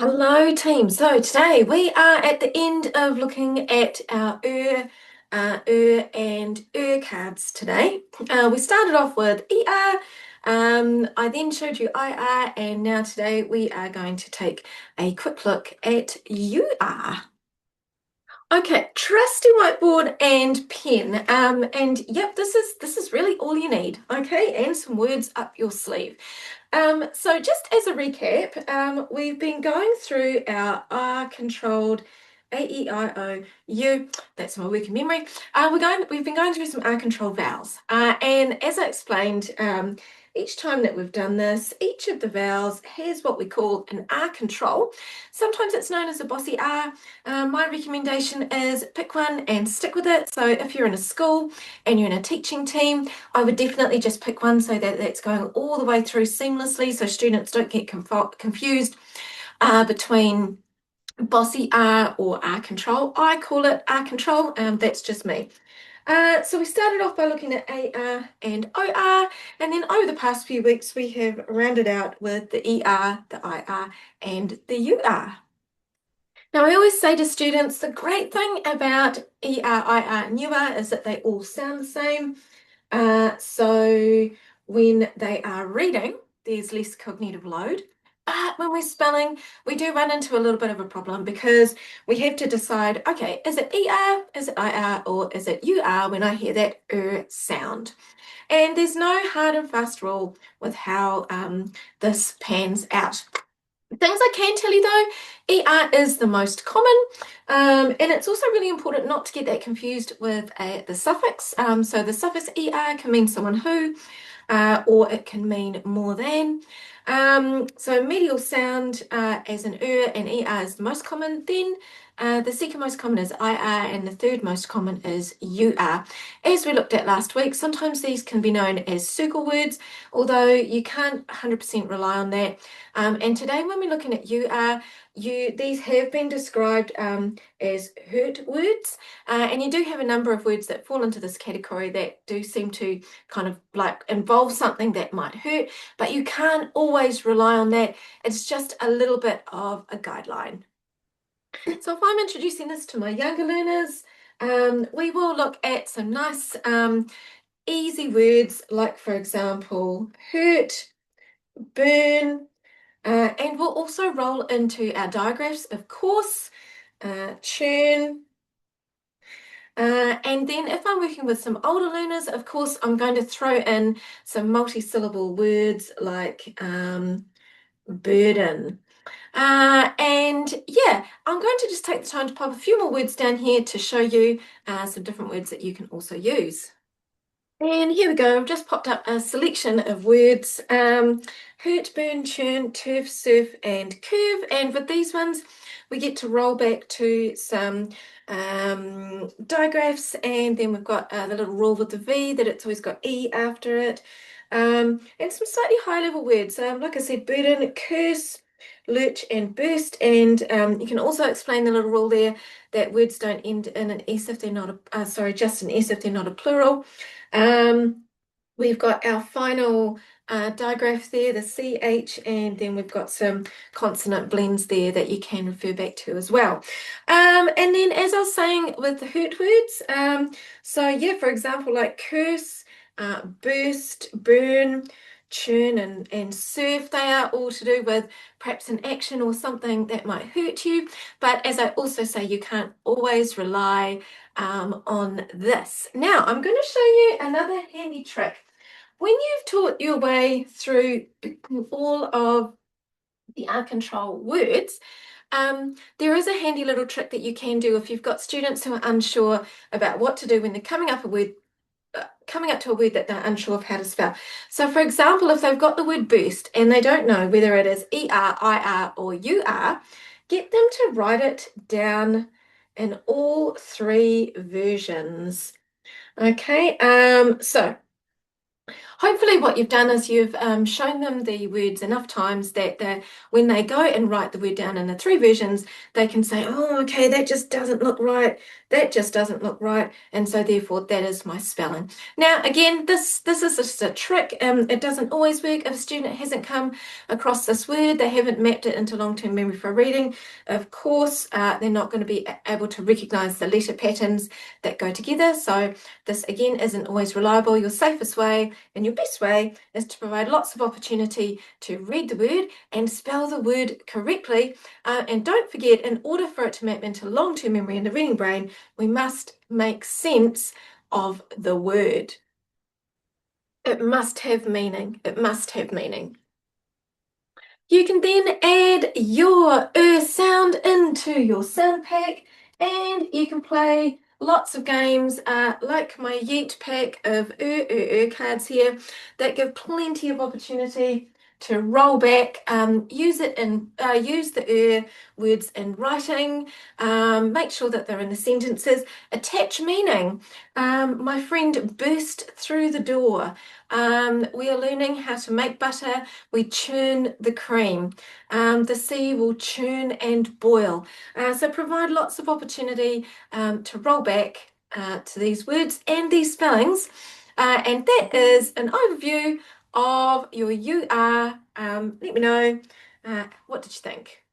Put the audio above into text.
Hello, team. So today we are at the end of looking at our and cards today. We started off with ER, I then showed you IR, and now today we are going to take a quick look at UR. Okay, trusty whiteboard and pen. And yep, this is really all you need, okay? And some words up your sleeve. So just as a recap, we've been going through our R-controlled A-E-I-O-U. That's my working memory. We've been going through some R-controlled vowels. And as I explained, each time that we've done this, each of the vowels has what we call an R control. Sometimes it's known as a bossy R. My recommendation is pick one and stick with it. So if you're in a school and you're in a teaching team, I would definitely just pick one so that that's going all the way through seamlessly so students don't get confused between bossy R or R control. I call it R control, that's just me. So we started off by looking at AR and OR, and then over the past few weeks we have rounded out with the ER, the IR, and the UR. Now, I always say to students, the great thing about ER, IR, and UR is that they all sound the same. So when they are reading, there's less cognitive load. But when we're spelling, we do run into a little bit of a problem because we have to decide, okay, is it ER, is it IR, or is it UR when I hear that sound? And there's no hard and fast rule with how this pans out. Things I can tell you though, ER is the most common, and it's also really important not to get that confused with the suffix. So the suffix ER can mean someone who, or it can mean more than. So medial sound as an and ER is the most common. Then the second most common is IR, and the third most common is UR. As we looked at last week, sometimes these can be known as circle words, although you can't 100% rely on that. And today, when we're looking at these have been described as hurt words, and you do have a number of words that fall into this category that do seem to kind of like involve something that might hurt, but you can't always rely on that. It's just a little bit of a guideline. So if I'm introducing this to my younger learners, we will look at some nice easy words like, for example, hurt, burn, and we'll also roll into our digraphs, of course, churn. And then if I'm working with some older learners, of course, I'm going to throw in some multisyllable words like burden. And yeah, I'm going to just take the time to pop a few more words down here to show you some different words that you can also use. And here we go. I've just popped up a selection of words. Hurt, burn, churn, turf, surf, and curve. And with these ones, we get to roll back to some digraphs. And then we've got the little rule with the V that it's always got E after it. And some slightly high level words. Like I said, burden, curse, lurch, and burst. And you can also explain the little rule there that words don't end in an S if they're not just an S if they're not a plural. Um, we've got our final digraph there, the CH, and then we've got some consonant blends there that you can refer back to as well. And then as I was saying with the hurt words, so yeah, for example, like curse, burst, burn, churn, and surf, they are all to do with perhaps an action or something that might hurt you. But as I also say, you can't always rely on this. Now, I'm going to show you another handy trick. When you've taught your way through all of the R control words, there is a handy little trick that you can do if you've got students who are unsure about what to do when they're coming up to a word that they're unsure of how to spell. So for example, if they've got the word burst and they don't know whether it is ER, IR, or UR, get them to write it down in all three versions. Okay, so Hopefully, what you've done is you've shown them the words enough times that when they go and write the word down in the three versions, they can say, oh, okay, that just doesn't look right. That just doesn't look right. And so therefore that is my spelling. Now, again, this is just a trick. It doesn't always work if a student hasn't come across this word, they haven't mapped it into long-term memory for reading. Of course, they're not going to be able to recognize the letter patterns that go together. So this again isn't always reliable. Your safest way and your best way is to provide lots of opportunity to read the word and spell the word correctly. And don't forget, in order for it to map into long-term memory in the reading brain, we must make sense of the word. It must have meaning. It must have meaning. You can then add your sound into your sound pack, and you can play lots of games like my Yeet pack of cards here that give plenty of opportunity to roll back, use the words in writing, make sure that they're in the sentences, attach meaning. My friend burst through the door. We are learning how to make butter. We churn the cream. The sea will churn and boil. So provide lots of opportunity to roll back to these words and these spellings. And that is an overview of your UR. Let me know, what did you think?